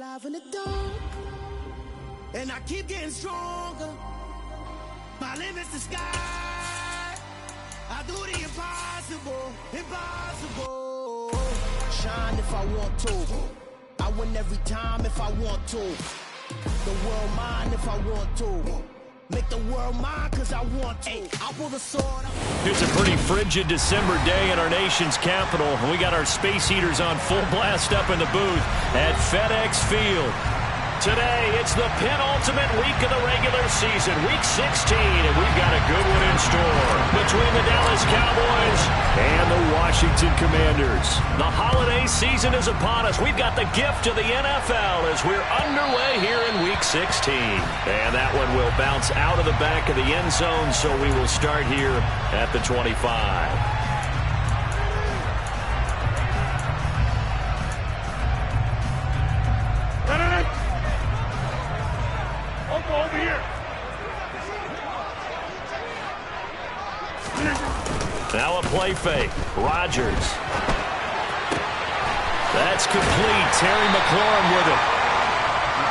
alive in the dark, and I keep getting stronger. My limit's the sky. I do the impossible, impossible. Shine if I want to. I win every time if I want to. The world mine if I want to. Make the world mine cause I want to. I'll pull the sword. It's a pretty frigid December day in our nation's capital. We got our space heaters on full blast up in the booth at FedEx Field. Today, it's the penultimate week of the regular season, week 16, and we've got a good one in store between the Dallas Cowboys and the Washington Commanders. The holiday season is upon us. We've got the gift of the NFL as we're underway here in week 16. And that one will bounce out of the back of the end zone, so we will start here at the 25. Over here. Now a play fake. Rodgers. That's complete. Terry McLaurin with it.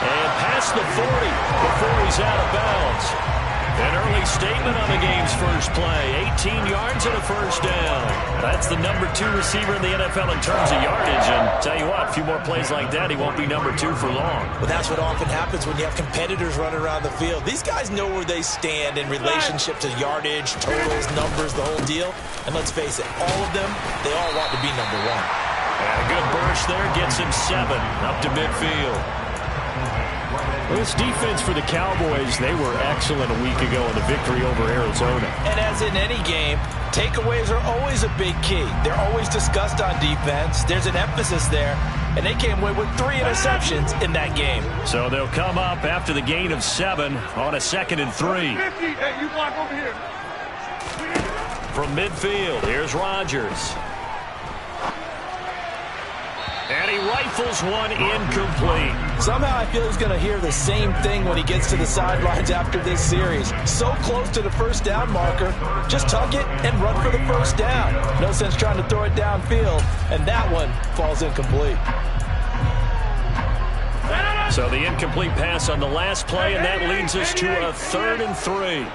And past the 40 before he's out of bounds. An early statement on the game's first play. 18 yards and a first down. That's the number 2 receiver in the NFL in terms of yardage. And tell you what, a few more plays like that, he won't be number 2 for long. Well, that's what often happens when you have competitors running around the field. These guys know where they stand in relationship to yardage, totals, numbers, the whole deal. And let's face it, all of them, they all want to be number 1. And a good burst there gets him 7 up to midfield. This defense for the Cowboys, they were excellent a week ago in the victory over Arizona. And as in any game, takeaways are always a big key. They're always discussed on defense. There's an emphasis there, and they came away with 3 interceptions in that game. So they'll come up after the gain of 7 on a 2nd and 3. 50. Hey, you block over here. From midfield, here's Rodgers. And he rifles one incomplete. Somehow I feel he's going to hear the same thing when he gets to the sidelines after this series. So close to the first down marker. Just tuck it and run for the first down. No sense trying to throw it downfield. And that one falls incomplete. So the incomplete pass on the last play, and that leads us to a 3rd and 3.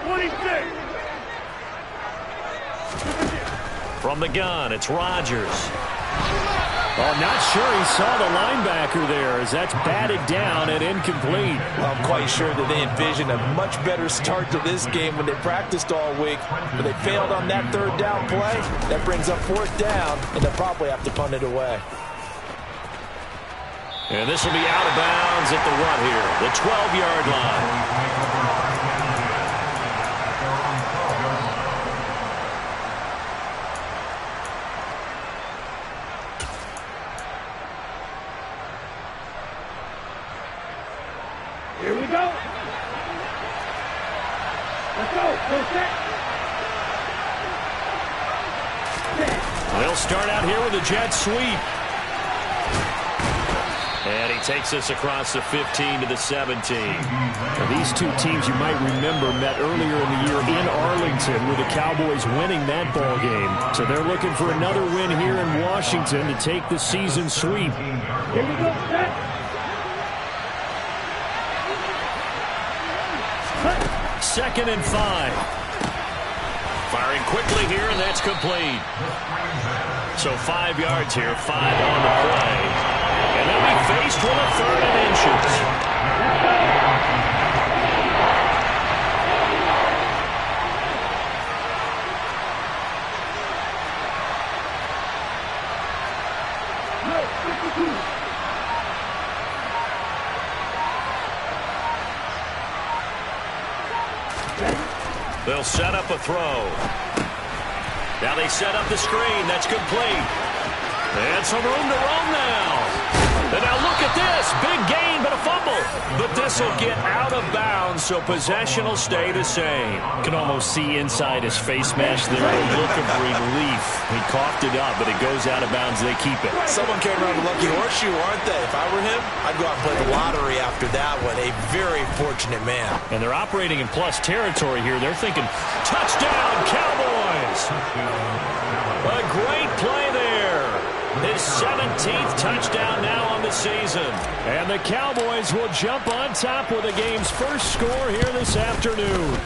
26. From the gun, it's Rodgers. Oh, not sure he saw the linebacker there as that's batted down and incomplete. Well, I'm quite sure that they envisioned a much better start to this game when they practiced all week. But they failed on that 3rd down play. That brings up 4th down, and they'll probably have to punt it away. And this will be out of bounds at the what here? The 12-yard line. Here we go. Let's go. Go set. They'll start out here with a jet sweep. And he takes us across the 15 to the 17. Now, these two teams, you might remember, met earlier in the year in Arlington with the Cowboys winning that ball game. So they're looking for another win here in Washington to take the season sweep. Here we go. Set. 2nd and 5. Firing quickly here, and that's complete. So 5 yards here, 5 on the play. And they'll be faced with a 3rd and inches. They'll set up a throw. Now they set up the screen. That's complete. And some room to roam now. And now look at this. Big gain, but a fumble. But this will get out of bounds, so possession will stay the same. You can almost see inside his face mask there a look of relief. He coughed it up, but it goes out of bounds. They keep it. Someone came around with a lucky horseshoe, aren't they? If I were him, I'd go out and play the lottery after that one. A very fortunate man. And they're operating in plus territory here. They're thinking, touchdown, Cowboys! A great play there. his 17th touchdown now on the season. And the Cowboys will jump on top with the game's first score here this afternoon.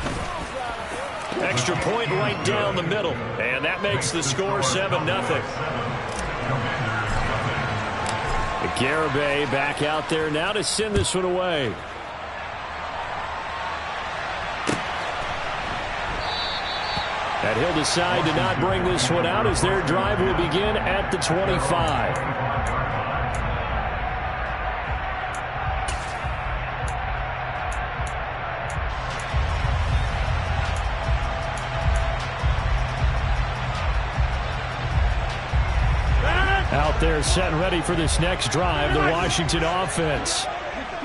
Extra point right down the middle. And that makes the score 7-0. Garibay back out there now to send this one away. And he'll decide to not bring this one out as their drive will begin at the 25. Out there set and ready for this next drive, the Washington offense.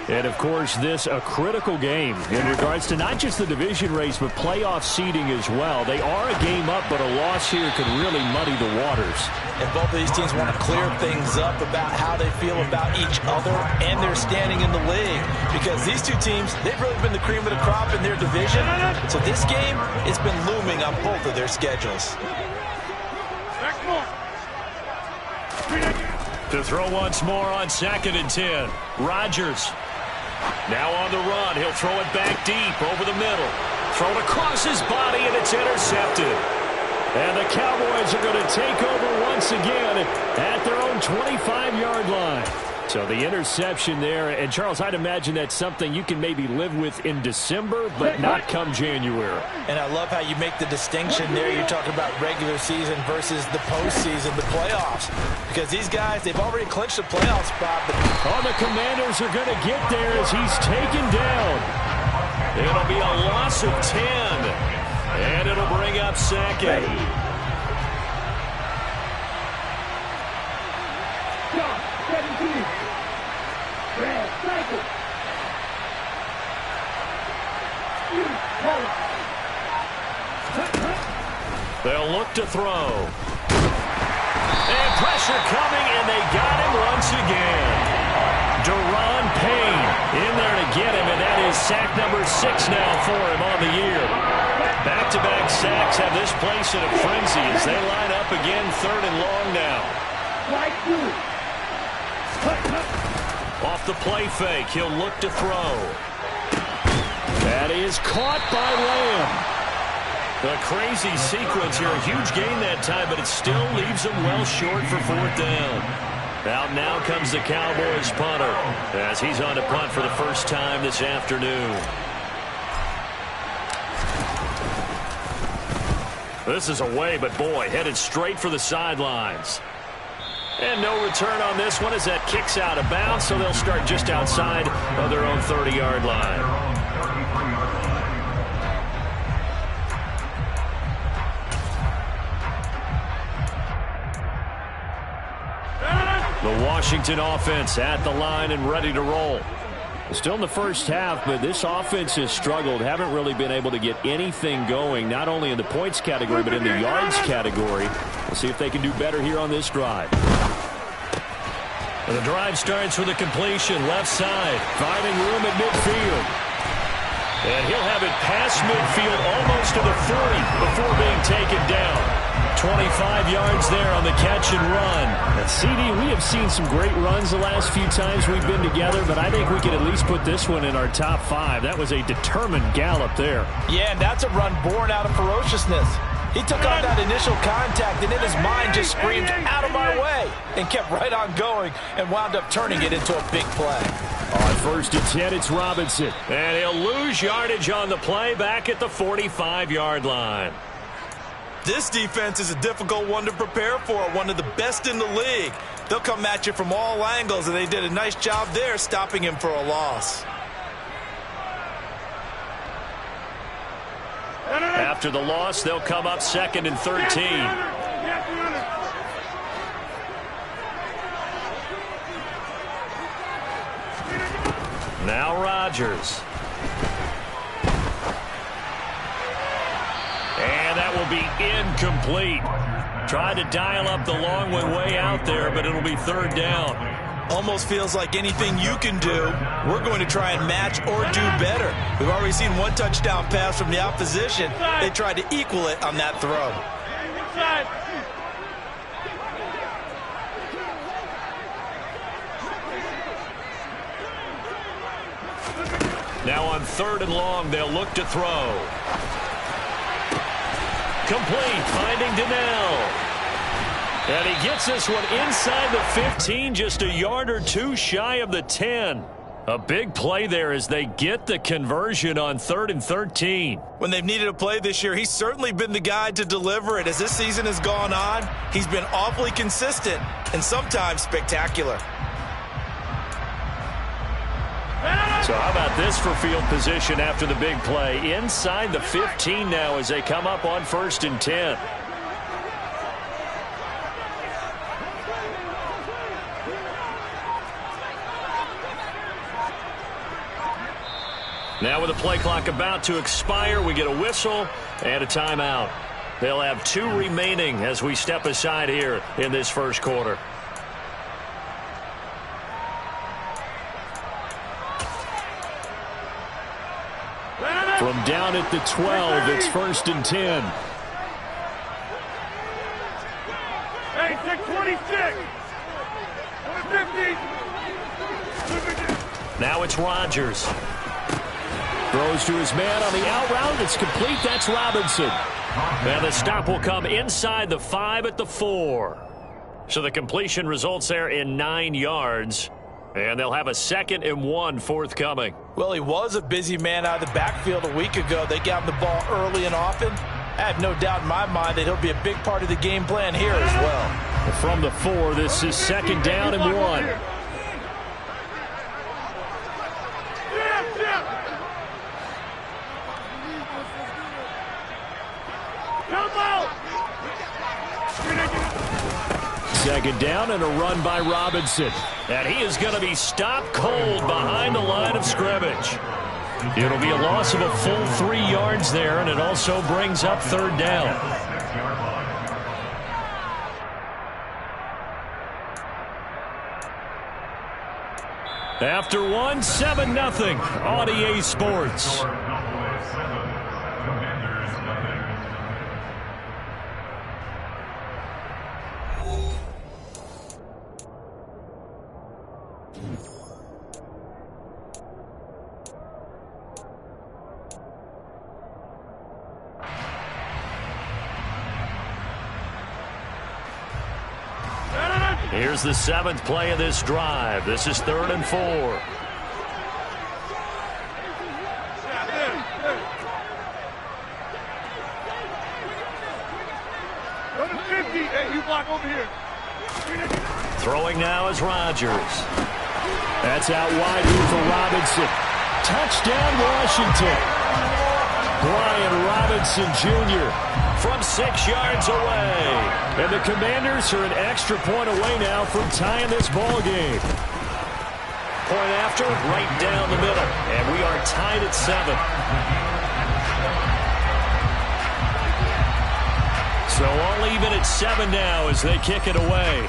And, of course, this a critical game in regards to not just the division race, but playoff seeding as well. They are a game up, but a loss here could really muddy the waters. And both of these teams want to clear things up about how they feel about each other and their standing in the league. Because these two teams, they've really been the cream of the crop in their division. So this game, it's been looming on both of their schedules. To throw once more on 2nd and 10. Rodgers. Now on the run. He'll throw it back deep over the middle. Thrown across his body, and it's intercepted. And the Cowboys are going to take over once again at their own 25-yard line. So the interception there. And, Charles, I'd imagine that's something you can maybe live with in December, but not come January. And I love how you make the distinction there. You're talking about regular season versus the postseason, the playoffs. Because these guys, they've already clinched the playoff spot. But the Commanders are going to get there as he's taken down. It'll be a loss of 10. And it'll bring up 2nd. They'll look to throw. And pressure coming, and they got him once again. Deron Payne in there to get him, and that is sack number 6 now for him on the year. Back-to-back sacks have this place in a frenzy as they line up again 3rd and long now. Off the play fake, he'll look to throw. That is caught by Lamb. A crazy sequence here. A huge gain that time, but it still leaves them well short for 4th down. Out now comes the Cowboys punter as he's on to punt for the first time this afternoon. This is away, but boy, headed straight for the sidelines. And no return on this one as that kicks out of bounds, so they'll start just outside of their own 30-yard line. The Washington offense at the line and ready to roll. Still in the first half, but this offense has struggled. Haven't really been able to get anything going, not only in the points category, but in the yards category. We'll see if they can do better here on this drive. And the drive starts with a completion left side, finding room at midfield. And he'll have it past midfield almost to the 40 before being taken down. 25 yards there on the catch and run. And CD, we have seen some great runs the last few times we've been together, but I think we can at least put this one in our top 5. That was a determined gallop there. Yeah, and that's a run born out of ferociousness. He took on that initial contact, and in his mind just screamed, "Out of my way," and kept right on going and wound up turning it into a big play. On 1st and 10, it's Robinson. And he'll lose yardage on the play back at the 45-yard line. This defense is a difficult one to prepare for, one of the best in the league. They'll come at you from all angles, and they did a nice job there stopping him for a loss. After the loss, they'll come up 2nd and 13. Now Rodgers. And that will be incomplete. Tried to dial up the long one way out there, but it'll be 3rd down. Almost feels like anything you can do, we're going to try and match or do better. We've already seen one touchdown pass from the opposition. They tried to equal it on that throw. Now on 3rd and long, they'll look to throw. Complete, finding Donnell. And he gets this one inside the 15, just a yard or two shy of the 10. A big play there as they get the conversion on 3rd and 13. When they've needed a play this year, he's certainly been the guy to deliver it. As this season has gone on, he's been awfully consistent and sometimes spectacular. So how about this for field position after the big play? Inside the 15 now as they come up on 1st and 10. Now with the play clock about to expire, we get a whistle and a timeout. They'll have 2 remaining as we step aside here in this first quarter. From down at the 12, it's 1st and 10. Hey, 626. 150. Now it's Rodgers. Throws to his man on the out route. It's complete. That's Robinson. And the stop will come inside the 5 at the 4. So the completion results there in 9 yards. And they'll have a 2nd and 1 forthcoming. Well, he was a busy man out of the backfield a week ago. They got him the ball early and often. I have no doubt in my mind that he'll be a big part of the game plan here as well. From the 4, this is 2nd down and 1. Second down and a run by Robinson. And he is going to be stopped cold behind the line of scrimmage. It'll be a loss of a full 3 yards there, and it also brings up 3rd down. After one, 7-0 on EA Sports. Here's the 7th play of this drive. This is 3rd and 4. Hey, you block over here. Throwing now is Rodgers. That's out wide here for Robinson. Touchdown, Washington. Brian Robinson Jr. from 6 yards away. And the Commanders are an extra point away now from tying this ball game. Point after, right down the middle. And we are tied at 7. So all even at 7 now as they kick it away.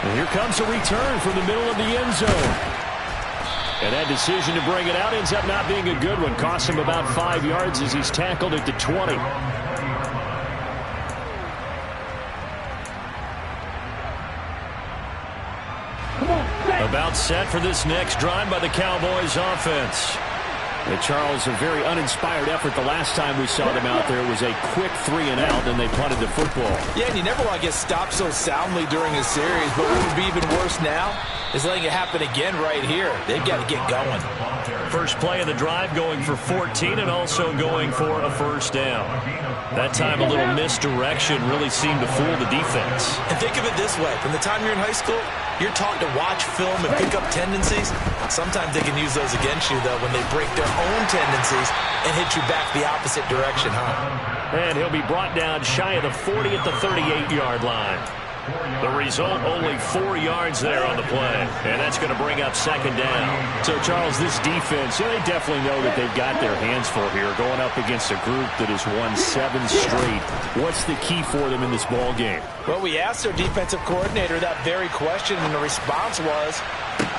And here comes a return from the middle of the end zone. And that decision to bring it out ends up not being a good one. Costs him about 5 yards as he's tackled at the 20. About set for this next drive by the Cowboys offense. And Charles, a very uninspired effort the last time we saw them out there. It was a quick 3 and out, and they punted the football. Yeah, and you never want to get stopped so soundly during a series, but what would be even worse now is letting it happen again right here. They've got to get going. First play of the drive going for 14 and also going for a 1st down. That time a little misdirection really seemed to fool the defense. And think of it this way. From the time you're in high school, you're taught to watch film and pick up tendencies. Sometimes they can use those against you, though, when they break their own tendencies and hit you back the opposite direction, huh? And he'll be brought down shy of the 40 at the 38-yard line. The result, only 4 yards there on the play. And that's going to bring up 2nd down. So, Charles, this defense, they definitely know that they've got their hands full here, going up against a group that has won 7 straight. What's the key for them in this ball game? Well, we asked their defensive coordinator that very question, and the response was,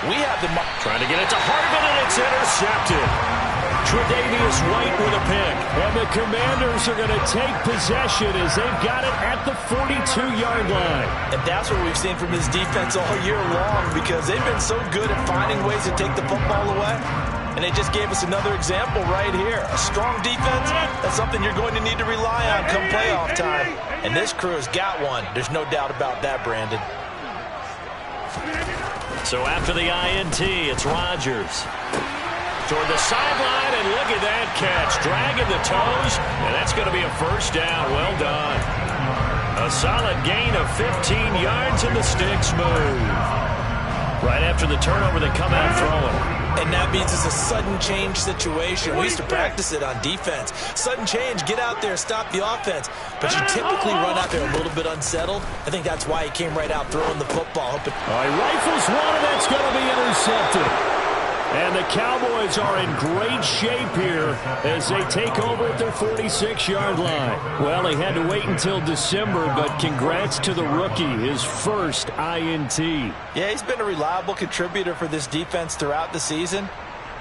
we have the... Trying to get it to Hardman, and it's intercepted. Tre'Davious White with a pick. And the Commanders are going to take possession as they've got it at the 42-yard line. And that's what we've seen from this defense all year long, because they've been so good at finding ways to take the football away. And they just gave us another example right here. A strong defense, that's something you're going to need to rely on come playoff time. And this crew has got one. There's no doubt about that, Brandon. So after the INT, it's Rodgers. Toward the sideline, and look at that catch. Dragging the toes, and that's going to be a first down. Well done. A solid gain of 15 yards, and the sticks move. Right after the turnover, they come out throwing. And that means it's a sudden change situation. We used to practice it on defense. Sudden change, get out there, stop the offense. But you typically run out there a little bit unsettled. I think that's why he came right out throwing the football. He rifles one, and that's going to be intercepted. And the Cowboys are in great shape here as they take over at their 46-yard line. Well, he had to wait until December, but congrats to the rookie, his first INT. Yeah, he's been a reliable contributor for this defense throughout the season.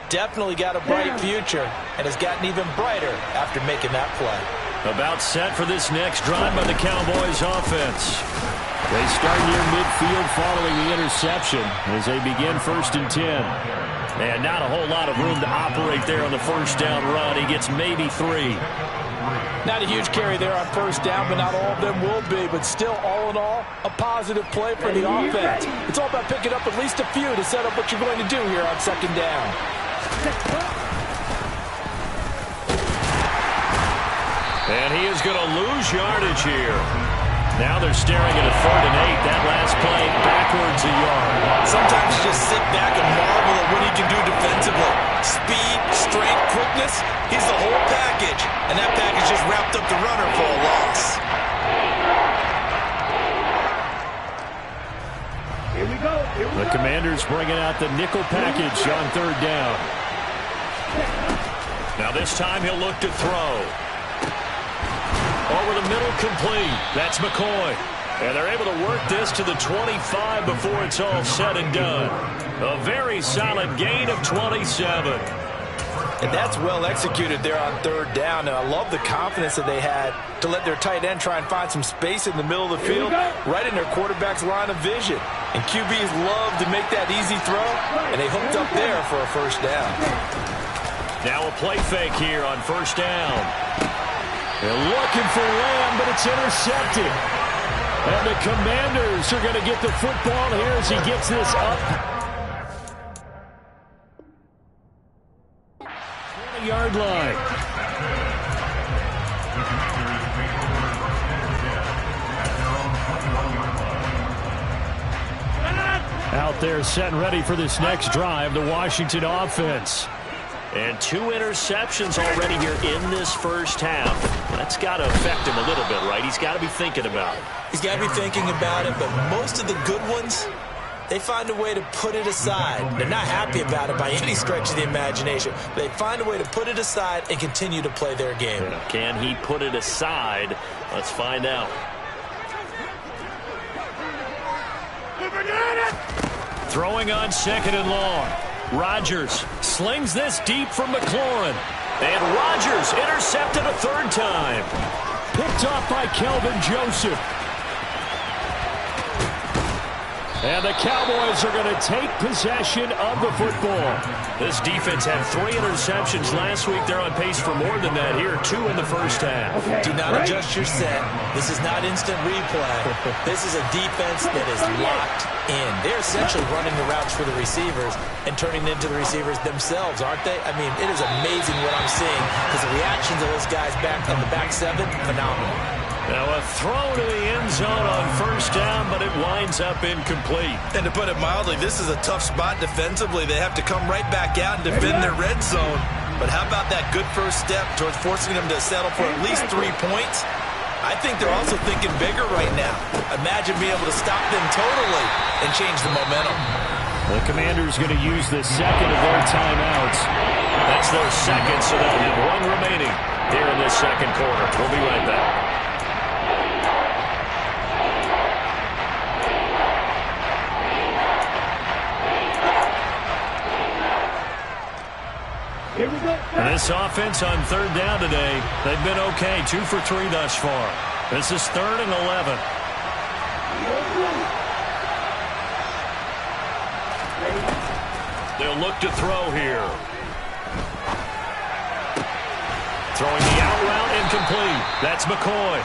Definitely got a bright future, and has gotten even brighter after making that play. About set for this next drive by the Cowboys offense. They start near midfield following the interception as they begin 1st and 10. And not a whole lot of room to operate there on the first down run. He gets maybe 3. Not a huge carry there on first down, but not all of them will be. But still, all in all, a positive play for the offense. It's all about picking up at least a few to set up what you're going to do here on 2nd down. And he is going to lose yardage here. Now they're staring at a 3rd and 8. That last play backwards a yard. Sometimes you just sit back and marvel at what he can do defensively. Speed, strength, quickness, he's the whole package. And that package just wrapped up the runner for a loss. Here we go. The Commanders bringing out the nickel package on 3rd down. Now this time he'll look to throw. Over the middle, complete. That's McCoy. And they're able to work this to the 25 before it's all said and done. A very solid gain of 27. And that's well executed there on 3rd down. And I love the confidence that they had to let their tight end try and find some space in the middle of the field, right in their quarterback's line of vision. And QBs love to make that easy throw, and they hooked up there for a first down. Now a play fake here on 1st down. They're looking for Lamb, but it's intercepted. And the Commanders are going to get the football here as he gets this up. 20-yard line. Out there set and ready for this next drive, the Washington offense. And 2 interceptions already here in this first half. That's got to affect him a little bit, right? He's got to be thinking about it. He's got to be thinking about it, but most of the good ones, they find a way to put it aside. They're not happy about it by any stretch of the imagination. But they find a way to put it aside and continue to play their game. Can he put it aside? Let's find out. Throwing on 2nd and long. Rodgers slings this deep from McLaurin. And Rodgers intercepted a 3rd time. Picked off by Kelvin Joseph. And the Cowboys are going to take possession of the football. This defense had 3 interceptions last week. They're on pace for more than that here. 2 in the first half. Do not adjust your set. This is not instant replay. This is a defense that is locked in. They're essentially running the routes for the receivers and turning it into the receivers themselves, aren't they? I mean, it is amazing what I'm seeing because the reactions of those guys back in the back 7, phenomenal. Now a throw to the end zone on 1st down, but it winds up incomplete. And to put it mildly, this is a tough spot defensively. They have to come right back out and defend their red zone. But how about that good first step towards forcing them to settle for at least 3 points? I think they're also thinking bigger right now. Imagine being able to stop them totally and change the momentum. The Commanders going to use the 2nd of their timeouts. That's their 2nd, so they'll have 1 remaining here in this 2nd quarter. We'll be right back. Here we go. And this offense on third down today, they've been okay. 2 for 3 thus far. This is 3rd and 11. They'll look to throw here. Throwing the out route incomplete. That's McCoy.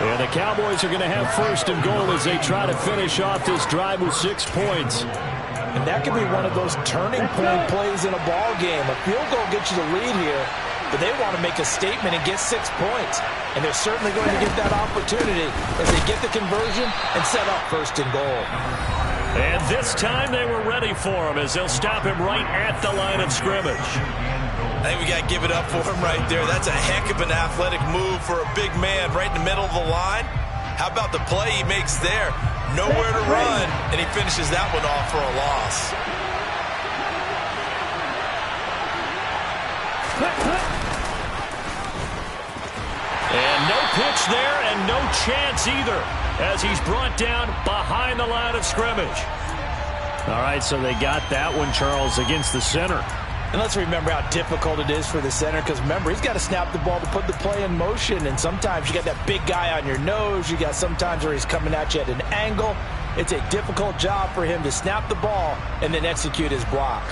And the Cowboys are going to have 1st and goal as they try to finish off this drive with 6 points. And that could be one of those turning point plays in a ball game. A field goal gets you the lead here, but they want to make a statement and get 6 points. And they're certainly going to get that opportunity as they get the conversion and set up 1st and goal. And this time they were ready for him as they'll stop him right at the line of scrimmage. I think we got to give it up for him right there. That's a heck of an athletic move for a big man right in the middle of the line. How about the play he makes there? Nowhere to run, and he finishes that one off for a loss. And no pitch there and no chance either as he's brought down behind the line of scrimmage. All right, so they got that one, Charles, against the center. And let's remember how difficult it is for the center, because remember, he's got to snap the ball to put the play in motion, and sometimes you got that big guy on your nose. You got sometimes where he's coming at you at an angle. It's a difficult job for him to snap the ball and then execute his block.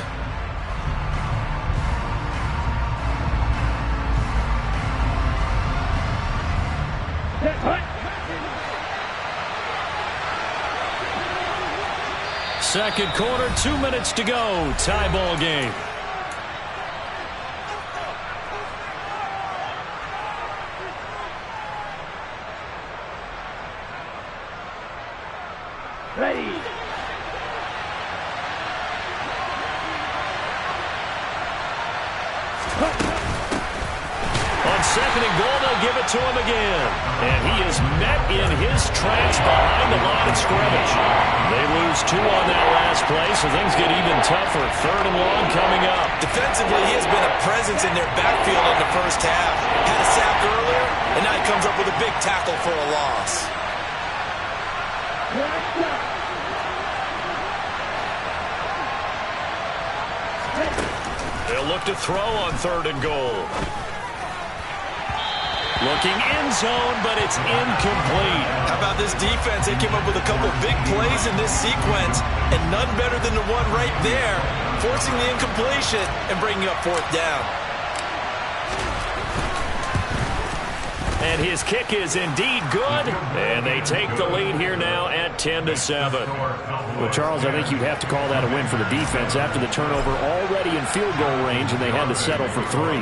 Second quarter, 2 minutes to go. Tie ball game. Ready. On 2nd and goal, they'll give it to him again. And he is met in his tracks behind the line of scrimmage. They lose 2 on that last play, so things get even tougher. 3rd and long coming up. Defensively, he has been a presence in their backfield in the first half. Had a sack earlier, and now he comes up with a big tackle for a loss. They'll look to throw on 3rd and goal. Looking end zone, but it's incomplete. How about this defense? They came up with a couple big plays in this sequence, and none better than the one right there, forcing the incompletion and bringing up 4th down. And his kick is indeed good, and they take the lead here now at 10-7. Well, Charles, I think you'd have to call that a win for the defense after the turnover already in field goal range, and they had to settle for 3.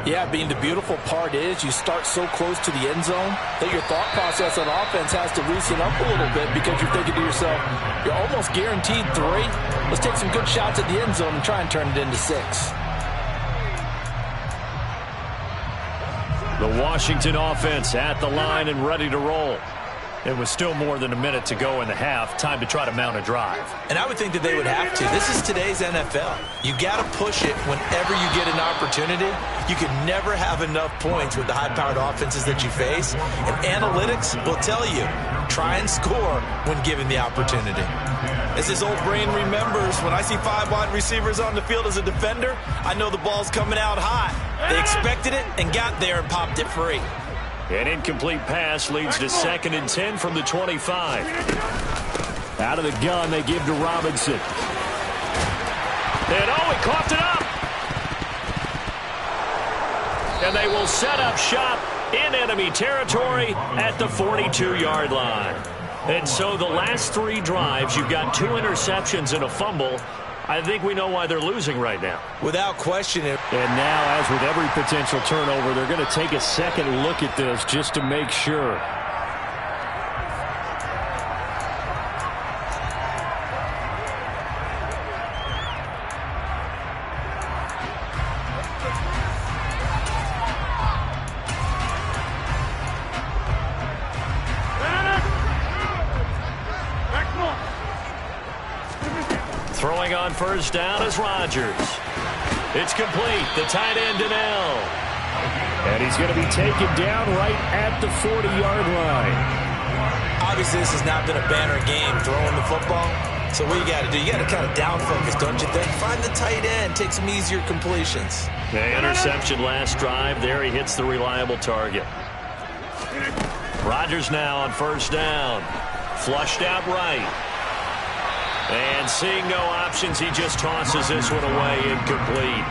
Yeah, Bean, the beautiful part is you start so close to the end zone that your thought process on offense has to loosen up a little bit because you're thinking to yourself, you're almost guaranteed 3. Let's take some good shots at the end zone and try and turn it into 6. The Washington offense at the line and ready to roll. It was still more than a minute to go in the half. Time to try to mount a drive. And I would think that they would have to. This is today's NFL. You got to push it whenever you get an opportunity. You can never have enough points with the high-powered offenses that you face. And analytics will tell you, try and score when given the opportunity. As his old brain remembers, when I see 5 wide receivers on the field as a defender, I know the ball's coming out hot. They expected it and got there and popped it free. An incomplete pass leads to 2nd and 10 from the 25. Out of the gun, they give to Robinson. And he coughed it up. And they will set up shop in enemy territory at the 42-yard line. And so the last 3 drives, you've got 2 interceptions and a fumble. I think we know why they're losing right now. Without question. And now, as with every potential turnover, they're going to take a second look at this just to make sure. Throwing on 1st down is Rodgers. It's complete. The tight end, Donnell. And he's going to be taken down right at the 40-yard line. Obviously, this has not been a banner game throwing the football. So what you got to do, you got to kind of down focus, don't you think? Find the tight end, take some easier completions. The interception last drive. There he hits the reliable target. Rodgers now on first down. Flushed out right. And seeing no options, he just tosses this one away, incomplete.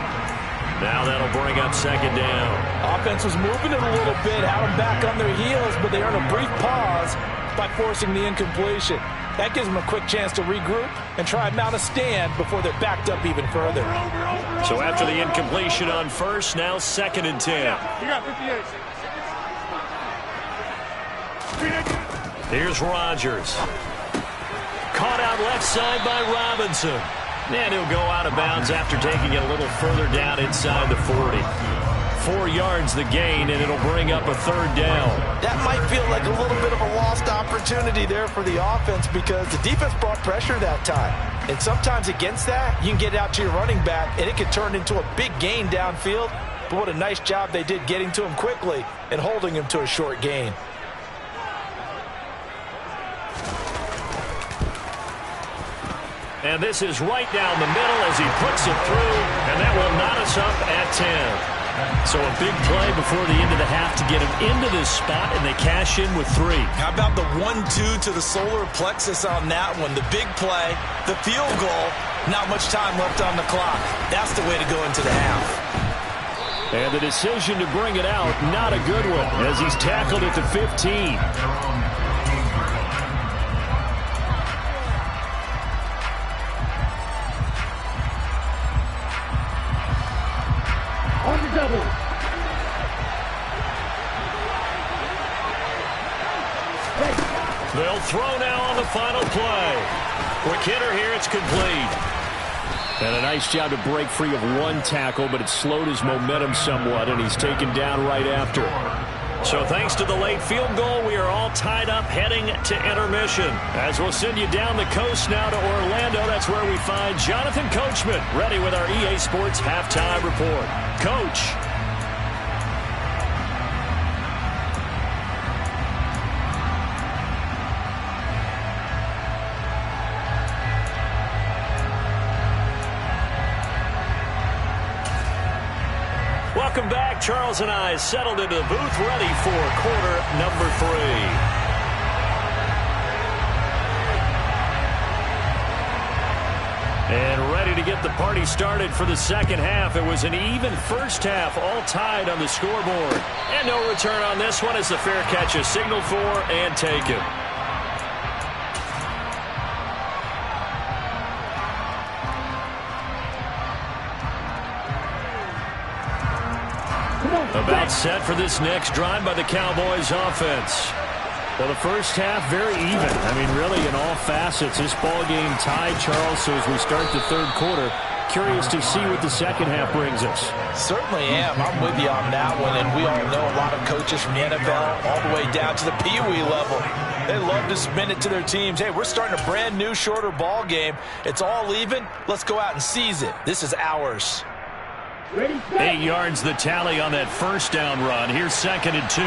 Now that'll bring up second down. Offense was moving it a little bit, had them back on their heels, but they earned a brief pause by forcing the incompletion. That gives them a quick chance to regroup and try and mount a stand before they're backed up even further. So after the incompletion on first, now 2nd and 10. You got 58. Here's Rodgers. Caught out left side by Robinson. And he'll go out of bounds after taking it a little further down inside the 40. 4 yards the gain, and it'll bring up a 3rd down. That might feel like a little bit of a lost opportunity there for the offense because the defense brought pressure that time. And sometimes against that, you can get out to your running back, and it can turn into a big gain downfield. But what a nice job they did getting to him quickly and holding him to a short gain. And this is right down the middle as he puts it through, and that will knot us up at 10. So a big play before the end of the half to get him into this spot, and they cash in with 3. How about the 1-2 to the solar plexus on that one? The big play, the field goal, not much time left on the clock. That's the way to go into the half. And the decision to bring it out, not a good one, as he's tackled at the 15. They'll throw now on the final play. Quick hitter here, it's complete. And a nice job to break free of 1 tackle, but it slowed his momentum somewhat, and he's taken down right after. So thanks to the late field goal, we are all tied up heading to intermission. As we'll send you down the coast now to Orlando, that's where we find Jonathan Coachman, ready with our EA Sports Halftime Report. Coach. Welcome back. Charles and I settled into the booth, ready for quarter number 3. And ready to get the party started for the second half. It was an even first half, all tied on the scoreboard. And no return on this one as the fair catch is signaled for and taken. About set for this next drive by the Cowboys offense. Well, the first half, very even. I mean, really, in all facets, this ball game tied, Charles. So as we start the 3rd quarter, curious to see what the second half brings us. Certainly am. I'm with you on that one. And we all know a lot of coaches from the NFL all the way down to the Pee Wee level. They love to spin it to their teams. Hey, we're starting a brand new, shorter ball game. It's all even. Let's go out and seize it. This is ours. 8 yards the tally on that first down run. Here's 2nd and 2.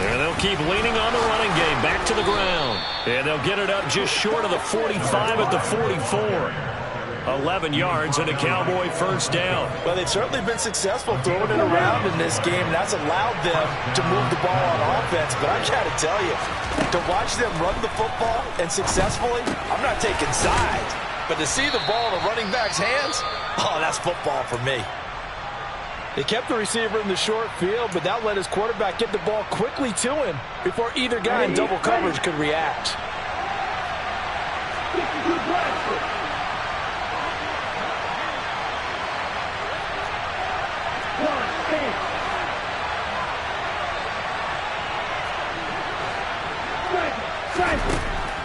And they'll keep leaning on the running game. Back to the ground. And they'll get it up just short of the 45 at the 44. 11 yards and a Cowboy first down. Well, they've certainly been successful throwing it around in this game. That's allowed them to move the ball on offense. But I got to tell you, to watch them run the football and successfully, I'm not taking sides. But to see the ball in the running back's hands, oh, that's football for me. They kept the receiver in the short field, but that let his quarterback get the ball quickly to him before either guy in double coverage could react.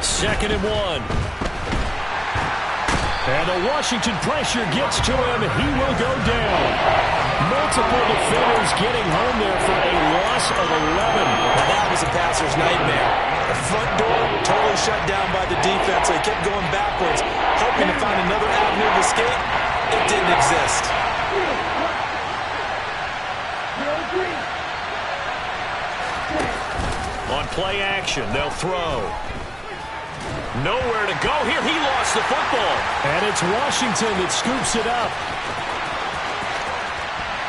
Second and 1. And the Washington pressure gets to him. He will go down. Multiple defenders getting home there for a loss of 11. Now that was a passer's nightmare. The front door totally shut down by the defense. They kept going backwards, hoping to find another avenue of escape. It didn't exist. On play action. They'll throw. Nowhere to go here. He lost the football. And it's Washington that scoops it up.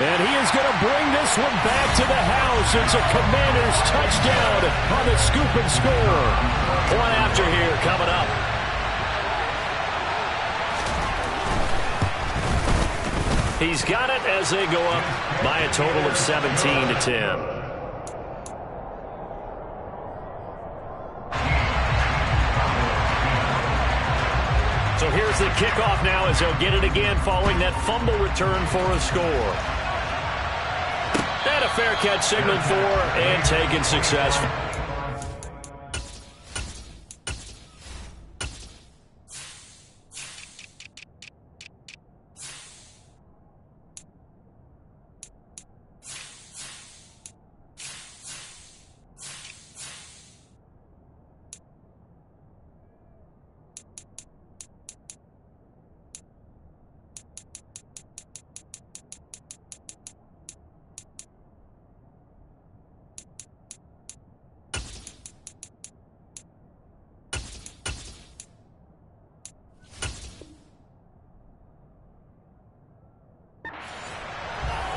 And he is going to bring this one back to the house. It's a Commanders touchdown on the scoop and score. Point after here coming up. He's got it as they go up by a total of 17-10. So here's the kickoff now as they'll get it again following that fumble return for a score. And a fair catch signaled for and taken successful.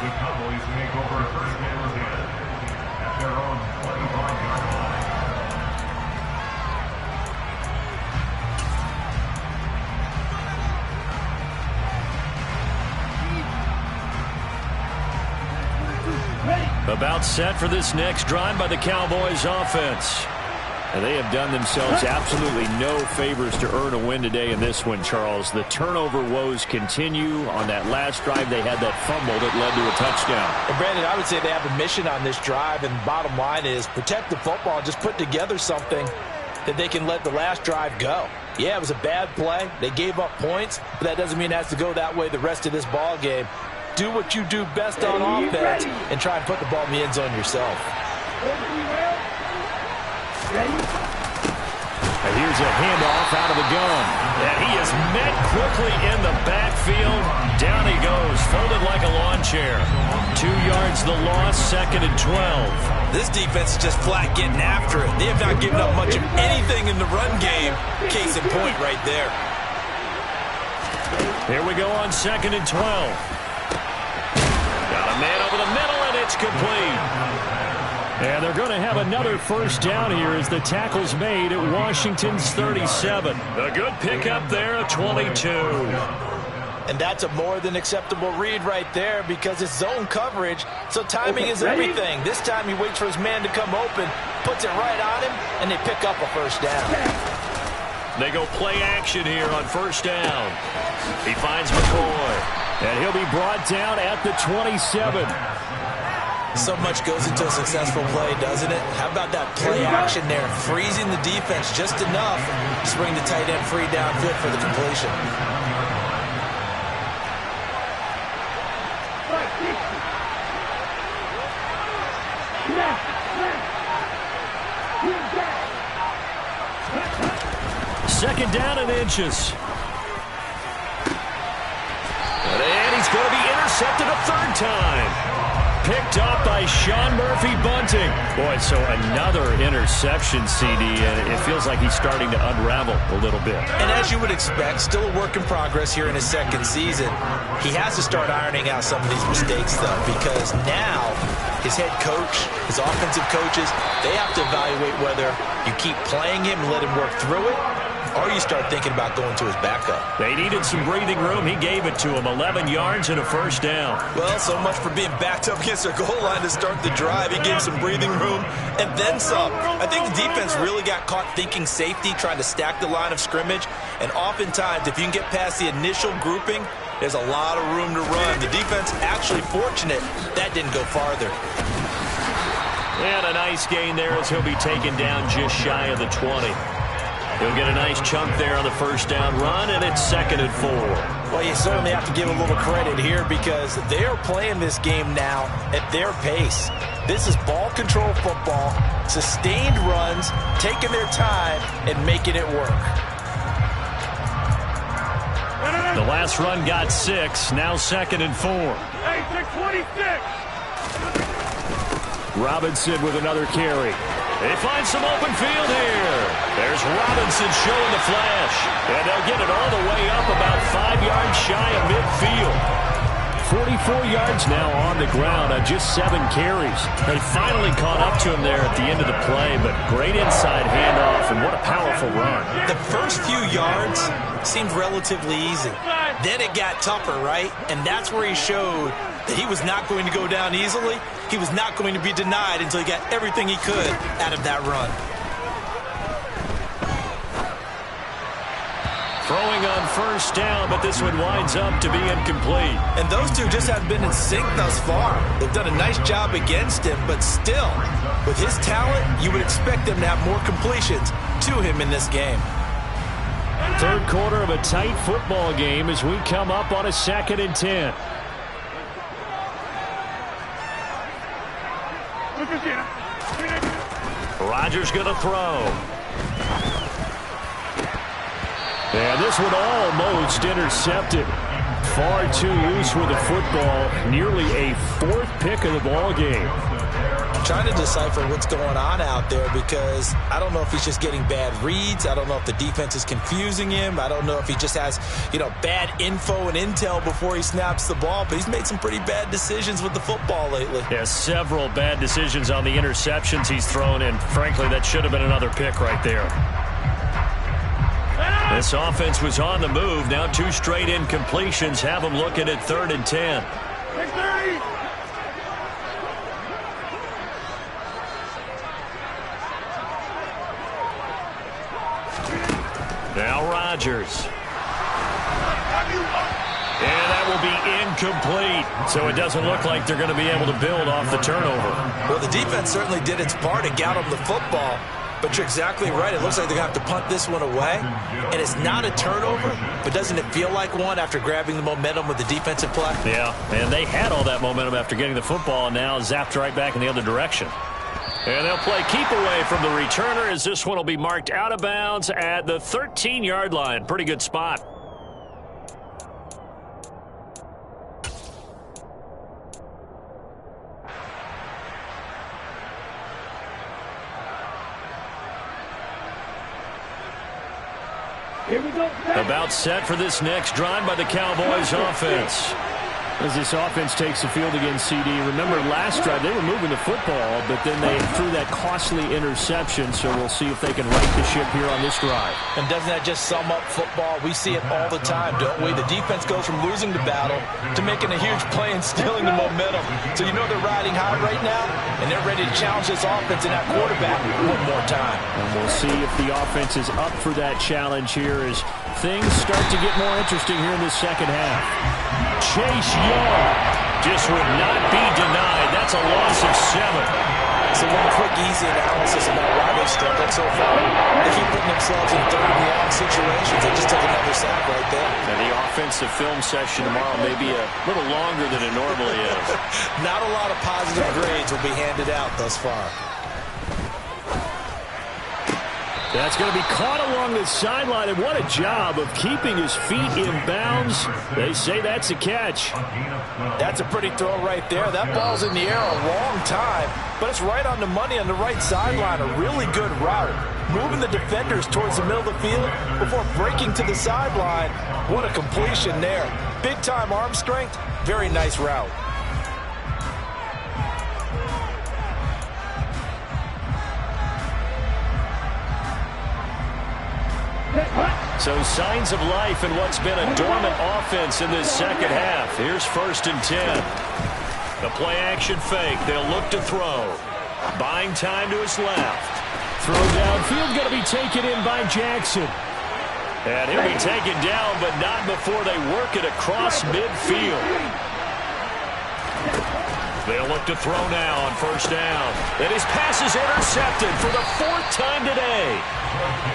The Cowboys make over first down again at their own 25-yard line. About set for this next drive by the Cowboys offense. And they have done themselves absolutely no favors to earn a win today in this one, Charles. The turnover woes continue. On that last drive, they had that fumble that led to a touchdown. And Brandon, I would say they have a mission on this drive, and bottom line is protect the football. Just put together something that they can let the last drive go. Yeah, it was a bad play. They gave up points, but that doesn't mean it has to go that way the rest of this ball game. Do what you do best on offense and try and put the ball in the end zone yourself. And here's a handoff out of the gun. And he is met quickly in the backfield. Down he goes, folded like a lawn chair. 2 yards the loss, 2nd and 12. This defense is just flat getting after it. They have not given up much of anything in the run game. Case in point right there. Here we go on 2nd and 12. Got a man over the middle, and it's complete. And they're going to have another first down here as the tackle's made at Washington's 37. A good pickup there at 22. And that's a more than acceptable read right there because it's zone coverage, so timing is everything. This time he waits for his man to come open, puts it right on him, and they pick up a first down. They go play action here on first down. He finds McCoy, and he'll be brought down at the 27. So much goes into a successful play, doesn't it? How about that play action there? Freezing the defense just enough to bring the tight end free downfield for the completion. Second down and inches. And he's going to be intercepted a third time. Picked up by Sean Murphy-Bunting. Boy, so another interception, CD, and it feels like he's starting to unravel a little bit. And as you would expect, still a work in progress here in his second season. He has to start ironing out some of these mistakes, though, because now his head coach, his offensive coaches, they have to evaluate whether you keep playing him and let him work through it, or you start thinking about going to his backup. They needed some breathing room. He gave it to him. 11 yards and a first down. Well, so much for being backed up against their goal line to start the drive. He gave some breathing room and then some. I think the defense really got caught thinking safety, trying to stack the line of scrimmage. And oftentimes, if you can get past the initial grouping, there's a lot of room to run. The defense actually fortunate that didn't go farther. And a nice gain there as he'll be taken down just shy of the 20. He'll get a nice chunk there on the first down run, and it's 2nd and 4. Well, you certainly have to give a little credit here because they are playing this game now at their pace. This is ball control football, sustained runs, taking their time, and making it work. The last run got 6, now 2nd and 4. Hey, 626! Robinson with another carry. They find some open field here. There's Robinson showing the flash. And they'll get it all the way up about 5 yards shy of midfield. 44 yards now on the ground on just 7 carries. They finally caught up to him there at the end of the play, but great inside handoff, and what a powerful run. The first few yards seemed relatively easy. Then it got tougher, right? And that's where he showed that he was not going to go down easily. He was not going to be denied until he got everything he could out of that run. Throwing on first down, but this one winds up to be incomplete. And those two just haven't been in sync thus far. They've done a nice job against him, but still, with his talent, you would expect them to have more completions to him in this game. Third quarter of a tight football game as we come up on a 2nd and 10. Rodgers going to throw. And this one almost intercepted. Far too loose with the football. Nearly a 4th pick of the ball game. I'm trying to decipher what's going on out there because I don't know if he's just getting bad reads. I don't know if the defense is confusing him. I don't know if he just has, bad info and intel before he snaps the ball. But he's made some pretty bad decisions with the football lately. Yeah, several bad decisions on the interceptions he's thrown, and frankly, that should have been another pick right there. This offense was on the move. Now 2 straight incompletions have them looking at 3rd and 10. Now Rodgers. And that will be incomplete. So it doesn't look like they're going to be able to build off the turnover. Well, the defense certainly did its part to get him the football. But you're exactly right. It looks like they're going to have to punt this one away. And it's not a turnover, but doesn't it feel like one after grabbing the momentum with the defensive play? Yeah, and they had all that momentum after getting the football and now zapped right back in the other direction. And they'll play keep away from the returner as this one will be marked out of bounds at the 13-yard line. Pretty good spot. Here we go. About set for this next drive by the Cowboys offense. As this offense takes the field against CD, remember last drive they were moving the football, but then they threw that costly interception, so we'll see if they can right the ship here on this drive. And doesn't that just sum up football? We see it all the time, don't we? The defense goes from losing the battle to making a huge play and stealing the momentum. So you know they're riding high right now, and they're ready to challenge this offense and that quarterback one more time. And we'll see if the offense is up for that challenge here as things start to get more interesting here in the second half. Chase Young just would not be denied. That's a loss of 7. So one quick, easy analysis about why they struggled so far. They keep putting themselves in 3rd and long situations. They just took another sack right there. And the offensive film session tomorrow may be a little longer than it normally is. Not a lot of positive grades will be handed out thus far. That's going to be caught along the sideline, and what a job of keeping his feet in bounds. They say that's a catch. That's a pretty throw right there. That ball's in the air a long time, but it's right on the money on the right sideline. A really good route. Moving the defenders towards the middle of the field before breaking to the sideline. What a completion there. Big-time arm strength. Very nice route. So signs of life in what's been a dormant offense in this second half. Here's 1st and 10. The play action fake. They'll look to throw. Buying time to his left. Throw downfield going to be taken in by Jackson. And he'll be taken down, but not before they work it across midfield. They'll look to throw now on 1st down. And his pass is intercepted for the 4th time today.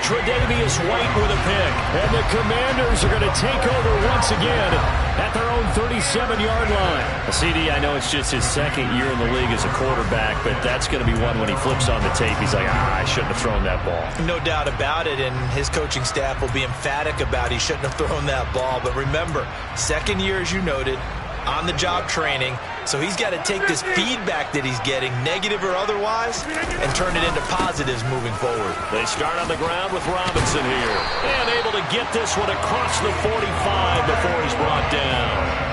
Tre'Davious White with a pick. And the Commanders are going to take over once again at their own 37-yard line. CD, I know it's just his 2nd year in the league as a quarterback, but that's going to be one when he flips on the tape. He's like, I shouldn't have thrown that ball. No doubt about it, and his coaching staff will be emphatic about he shouldn't have thrown that ball. But remember, 2nd year, as you noted, on-the-job training, so he's got to take this feedback that he's getting, negative or otherwise, and turn it into positives moving forward. They start on the ground with Robinson here, and able to get this one across the 45 before he's brought down.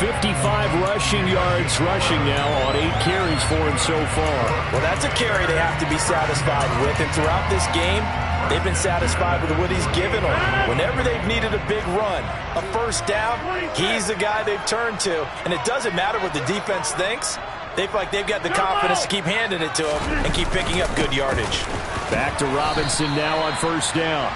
55 rushing yards now on 8 carries for him so far. Well, that's a carry they have to be satisfied with, and throughout this game, they've been satisfied with what he's given them. Whenever they've needed a big run, a first down, he's the guy they've turned to. And it doesn't matter what the defense thinks. They feel like they've got the confidence to keep handing it to him and keep picking up good yardage. Back to Robinson now on first down.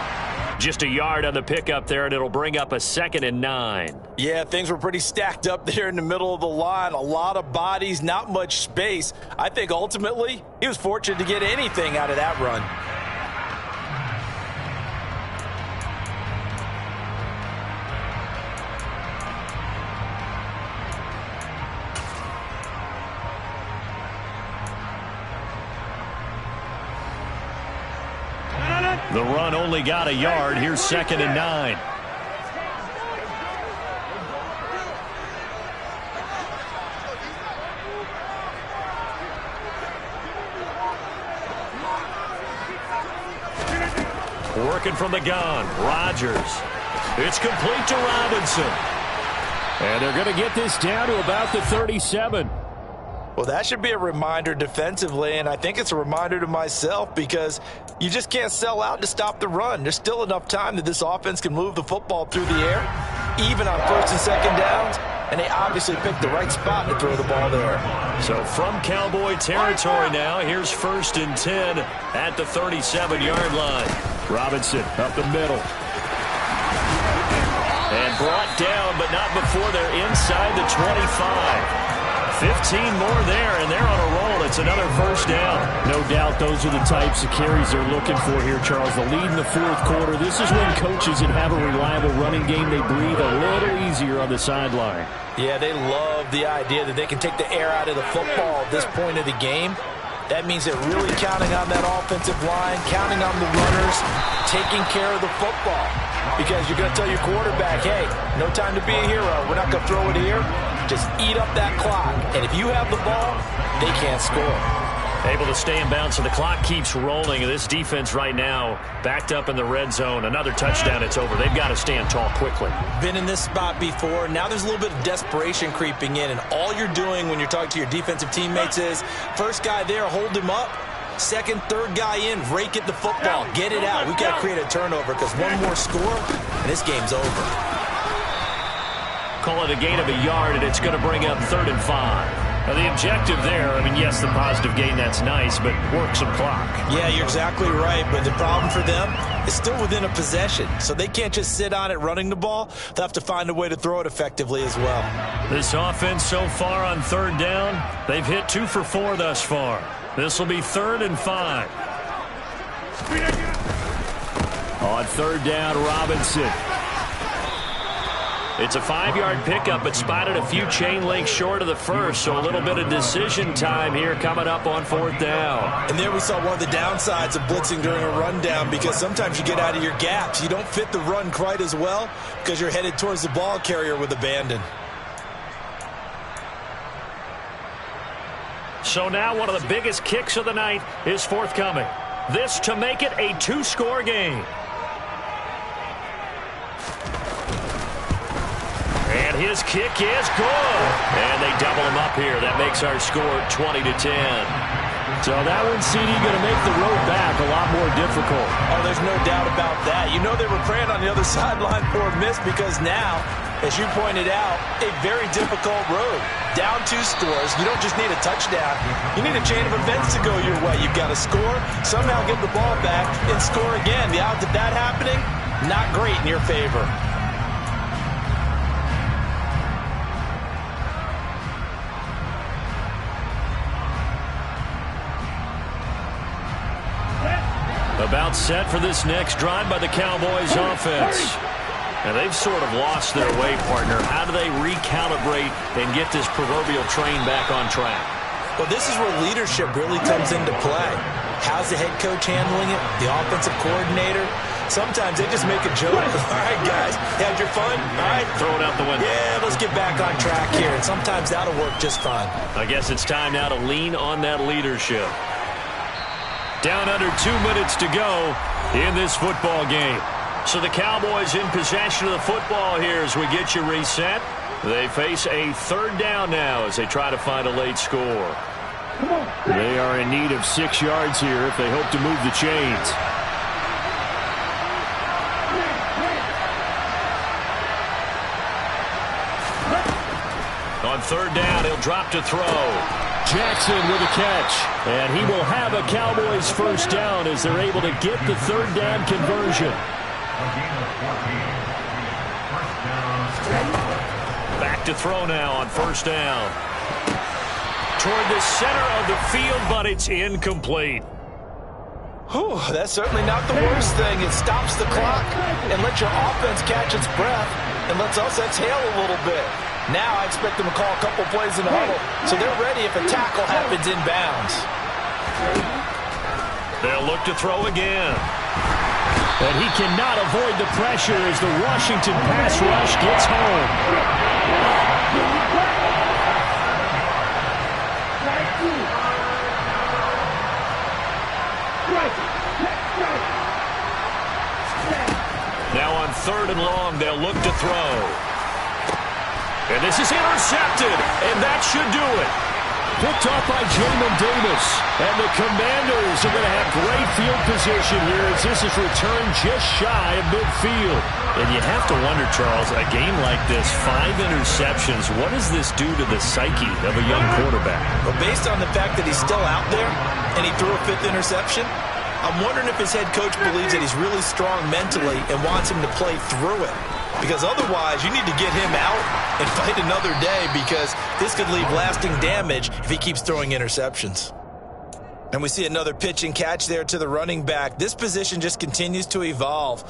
Just a yard on the pickup there, and it'll bring up a 2nd and 9. Yeah, things were pretty stacked up there in the middle of the line. A lot of bodies, not much space. I think ultimately he was fortunate to get anything out of that run. The run only got a yard. Here's 2nd and 9. Working from the gun, Rodgers. It's complete to Robinson. And they're going to get this down to about the 37. Well, that should be a reminder defensively, and I think it's a reminder to myself because you just can't sell out to stop the run. There's still enough time that this offense can move the football through the air, even on 1st and 2nd downs, and they obviously picked the right spot to throw the ball there. So from Cowboy territory now, here's 1st and 10 at the 37-yard line. Robinson up the middle. And brought down, but not before they're inside the 25. 15 more there, and they're on a roll. It's another first down. No doubt those are the types of carries they're looking for here, Charles. The lead in the 4th quarter. This is when coaches that have a reliable running game, they breathe a little easier on the sideline. Yeah, they love the idea that they can take the air out of the football at this point of the game. That means they're really counting on that offensive line, counting on the runners, taking care of the football. Because you're going to tell your quarterback, hey, no time to be a hero. We're not going to throw it here. Just eat up that clock. And if you have the ball, they can't score. Able to stay in bounds, so the clock keeps rolling. And this defense right now backed up in the red zone. Another touchdown, it's over. They've got to stand tall quickly. Been in this spot before. Now there's a little bit of desperation creeping in. And all you're doing when you're talking to your defensive teammates is, first guy there, hold him up. Second, third guy in, rake at the football. Get it out. We've got to create a turnover because one more score, and this game's over. Call it a gain of a yard, and it's going to bring up 3rd and 5. Now, the objective there, I mean, yes, the positive gain, that's nice, but work some clock. Yeah, you're exactly right, but the problem for them is still within a possession, so they can't just sit on it running the ball. They'll have to find a way to throw it effectively as well. This offense so far on 3rd down, they've hit 2 for 4 thus far. This will be 3rd and 5. On 3rd down, Robinson. It's a 5-yard pickup, but spotted a few chain links short of the first, so a little bit of decision time here coming up on 4th down. And there we saw one of the downsides of blitzing during a rundown because sometimes you get out of your gaps. You don't fit the run quite as well because you're headed towards the ball carrier with abandon. So now one of the biggest kicks of the night is forthcoming. This to make it a 2-score game. And his kick is good. And they double him up here. That makes our score 20-10. So that one, CD, going to make the road back a lot more difficult. Oh, there's no doubt about that. You know they were praying on the other sideline for a miss because now, as you pointed out, a very difficult road. Down 2 scores. You don't just need a touchdown. You need a chain of events to go your way. You've got to score, somehow get the ball back, and score again. The odds of that happening, not great in your favor. About set for this next drive by the Cowboys offense. And they've sort of lost their way, partner. How do they recalibrate and get this proverbial train back on track? Well, this is where leadership really comes into play. How's the head coach handling it? The offensive coordinator? Sometimes they just make a joke. All right, guys, you had your fun? All right. Throw it out the window. Yeah, let's get back on track here. And sometimes that'll work just fine. I guess it's time now to lean on that leadership. Down under 2 minutes to go in this football game. So the Cowboys in possession of the football here as we get you reset. They face a third down now as they try to find a late score. They are in need of 6 yards here if they hope to move the chains. On third down, he'll drop to throw. Jackson with a catch. And he will have a Cowboys first down as they're able to get the third down conversion. Back to throw now on first down. Toward the center of the field, but it's incomplete. Whew, that's certainly not the worst thing. It stops the clock and lets your offense catch its breath and lets us exhale a little bit. Now I expect them to call a couple plays in the huddle so they're ready if a tackle happens inbounds. They'll look to throw again. And he cannot avoid the pressure as the Washington pass rush gets home. Now on third and long, they'll look to throw. And this is intercepted, and that should do it. Picked off by Jamin Davis. And the Commanders are going to have great field position here as this is returned just shy of midfield. And you have to wonder, Charles, a game like this, 5 interceptions, what does this do to the psyche of a young quarterback? Well, based on the fact that he's still out there and he threw a 5th interception, I'm wondering if his head coach believes that he's really strong mentally and wants him to play through it. Because otherwise, you need to get him out and fight another day because this could leave lasting damage if he keeps throwing interceptions. And we see another pitch and catch there to the running back. This position just continues to evolve.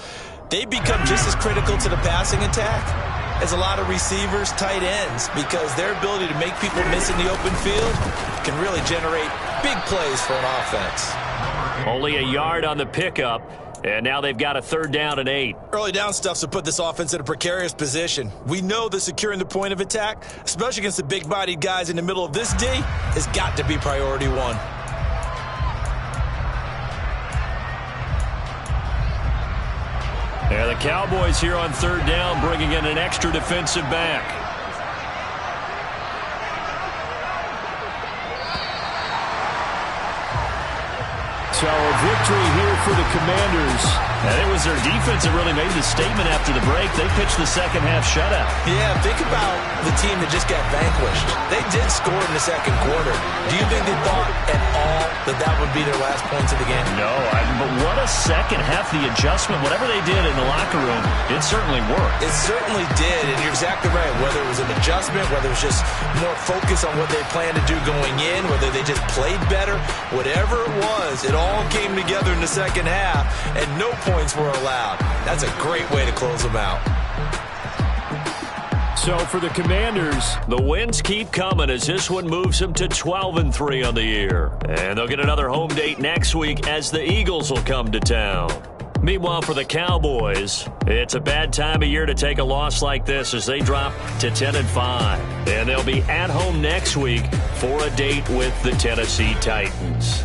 They become just as critical to the passing attack as a lot of receivers, tight ends, because their ability to make people miss in the open field can really generate big plays for an offense. Only a yard on the pickup. And now they've got a third down and 8. Early down stuff to put this offense in a precarious position. We know that securing the point of attack, especially against the big-bodied guys in the middle of this D, has got to be priority 1. And the Cowboys here on third down bringing in an extra defensive back. So a victory here for the Commanders. And it was their defense that really made the statement after the break. They pitched the second half shutout. Yeah, think about the team that just got vanquished. They did score in the second quarter. Do you think they thought at all that that would be their last points of the game? No, but what a second half. The adjustment, whatever they did in the locker room, it certainly worked. It certainly did, and you're exactly right. Whether it was an adjustment, whether it was just more focus on what they planned to do going in, whether they just played better, whatever it was, it all came together in the second half, and no points were allowed. That's a great way to close them out. So for the Commanders, the wins keep coming as this one moves them to 12-3 on the year. And they'll get another home date next week as the Eagles will come to town. Meanwhile, for the Cowboys, it's a bad time of year to take a loss like this as they drop to 10-5. And they'll be at home next week for a date with the Tennessee Titans.